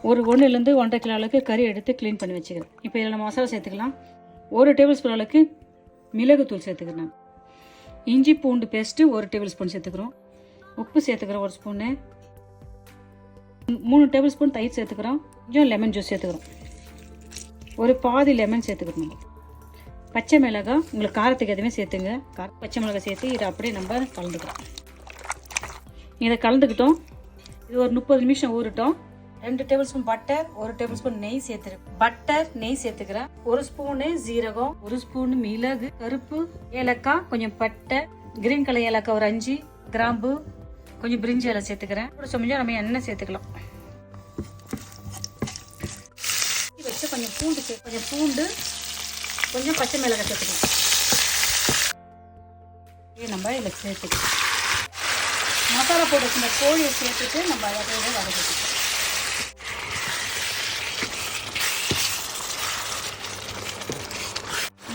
ஒரு 1லேருந்து 1.5 கிலோ அளவுக்கு கறி எடுத்து க்ளீன் பண்ணி வச்சுக்கிறேன். இப்போ இதில் நம்ம மசாலா சேர்த்துக்கலாம். 1 டேபிள் ஸ்பூன் அளவுக்கு மிளகுத்தூள் சேர்த்துக்கிறேன். இஞ்சி பூண்டு பேஸ்ட்டு 1 டேபிள் ஸ்பூன் சேர்த்துக்கிறோம். உப்பு சேர்த்துக்கிறோம் 1 ஸ்பூனு. 3 டேபிள் ஸ்பூன் தயிர் சேர்த்துக்கிறோம். கொஞ்சம் லெமன் ஜூஸ் சேர்த்துக்கிறோம். ஒரு பாதி லெமன் சேர்த்துக்கிறோம். பச்சை மிளகாய் உங்களுக்கு காரத்துக்கு எதுவுமே சேர்த்துங்க. பச்சை மிளகாய் சேர்த்து இதை அப்படியே நம்ம கலந்துக்கிறோம். இதை கலந்துக்கிட்டோம். இது ஒரு 30 நிமிஷம் ஊறட்டும். 2 table spoon butter, 1 table spoon நெய் சேர்த்துருக்கேன். பட்டர் நெய் சேர்த்துக்கிறேன். 1 ஸ்பூனு ஜீரகம், 1 ஸ்பூனு மிளகு, கருப்பு ஏலக்காய், கொஞ்சம் பட்டை, கிரீன் கலர் ஏலக்காய் ஒரு 5, கிராம்பு, கொஞ்சம் பிரிஞ்சி இலை சேர்த்துக்கிறேன். கூட கொஞ்சம் நம்ம எண்ணெய் சேர்த்துக்கலாம். வச்சு கொஞ்சம் பூண்டு, கொஞ்சம் பச்சை மிளகாய் சேர்த்துக்கலாம். நம்ம இதில் சேர்த்துக்கலாம். மசாலா போட்டு இந்த கோழியை சேர்த்துட்டு நம்ம அதை வதக்கிக்கலாம்.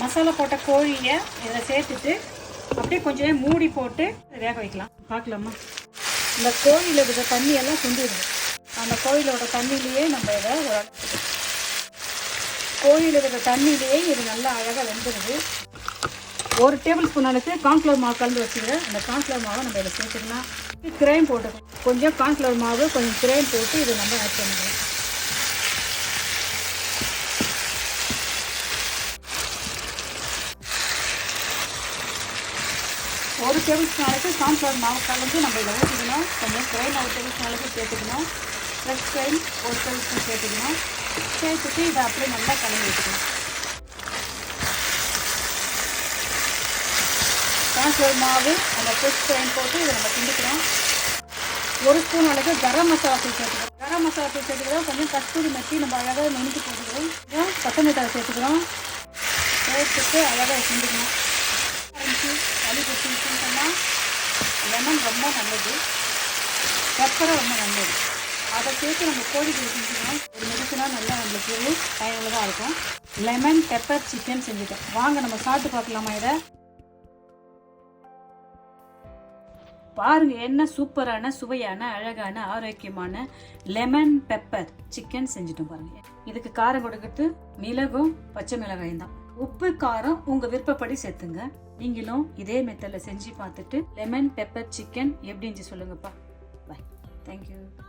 மசாலா போட்ட கோழியை இதில் சேர்த்துட்டு அப்படியே கொஞ்சம் நேரம் மூடி போட்டு வேக வைக்கலாம். பார்க்கலாமா? இந்த கோழியில் இருக்கிற தண்ணியெல்லாம் சுண்டிடுது. அந்த கோழியோட தண்ணியிலேயே நம்ம இதை கோழியில் இருக்கிற தண்ணியிலேயே இது நல்லா அழகாக வெந்துடுது. 1 டேபிள் ஸ்பூன் அளவுக்கு கார்ன்ஃப்ளவர் மாவு கலந்து வச்சுக்கிறேன். அந்த கார்ன்ஃப்ளவர் மாவை நம்ம இதில் சேர்த்துக்கலாம். கிரைம் போட்டுக்கலாம். கொஞ்சம் கார்ன்ஃப்ளவர் மாவு, கொஞ்சம் கிரைம் போட்டு இதை நம்ம ஆட் பண்ணிக்கலாம். ஒரு டேபிள் ஸ்பூன் அளவுக்கு கார்ன்ஃப்ளவர் மாவு கலந்து நம்ம இதில் ஊற்றிக்கணும். கொஞ்சம் கிரைம் 1 டேபிள் ஸ்பூன் அளவுக்கு சேர்த்துக்கணும். ஃப்ரெஷ் கிரைம் 1 டேபிள் ஸ்பூன் சேர்த்துக்கணும். சேர்த்துட்டு இதை அப்படியே நல்லா கலந்து வச்சுக்கணும். கார்ன்ஃப்ளவர் மாவு அந்த ஃப்ரெஷ் கிரைம் போட்டு இதை நம்ம கிண்டிக்கிறோம். 1 ஸ்பூன் அளவுக்கு கரம் மசாலா தூள் சேர்த்துக்கிறோம். கரம் மசாலா தூள் சேர்த்துக்கிறோம். கொஞ்சம் கஸ்தூரி மெத்தி நம்ம அழகாக நுணுக்கி போட்டுக்கிறோம். கொஞ்சம் கொத்தமல்லி தழை சேர்த்துக்கிறோம். சேர்த்துட்டு அழகாக கிண்டிக்கணும். சளி பிடிச்சின்னு சொன்னால் லெமன் ரொம்ப நல்லது, பெப்பரை ரொம்ப நல்லது. அதை சேர்த்து நம்ம கோழிக்கு செஞ்சுக்கணும். ஒரு மெடிசனாக நல்லா நம்மளுக்கு பயனுள்ளதாக இருக்கும். லெமன் பெப்பர் சிக்கன் செஞ்சுட்டோம். வாங்க நம்ம சாப்பிட்டு பார்க்கலாமா? இதை பாருங்க, என்ன சூப்பரான சுவையான அழகான ஆரோக்கியமான லெமன் பெப்பர் சிக்கன் செஞ்சுட்டோம். பாருங்க, இதுக்கு காரம் கொடுக்கிறது மிளகும் பச்சை மிளகாயும் தான். உப்பு காரம் உங்க விருப்பப்படி சேர்த்துங்க. நீங்களும் இதே மெத்தட்ல செஞ்சு பார்த்துட்டு லெமன் பெப்பர் சிக்கன் எப்படி சொல்லுங்கப்பா. பாய். தேங்க்யூ.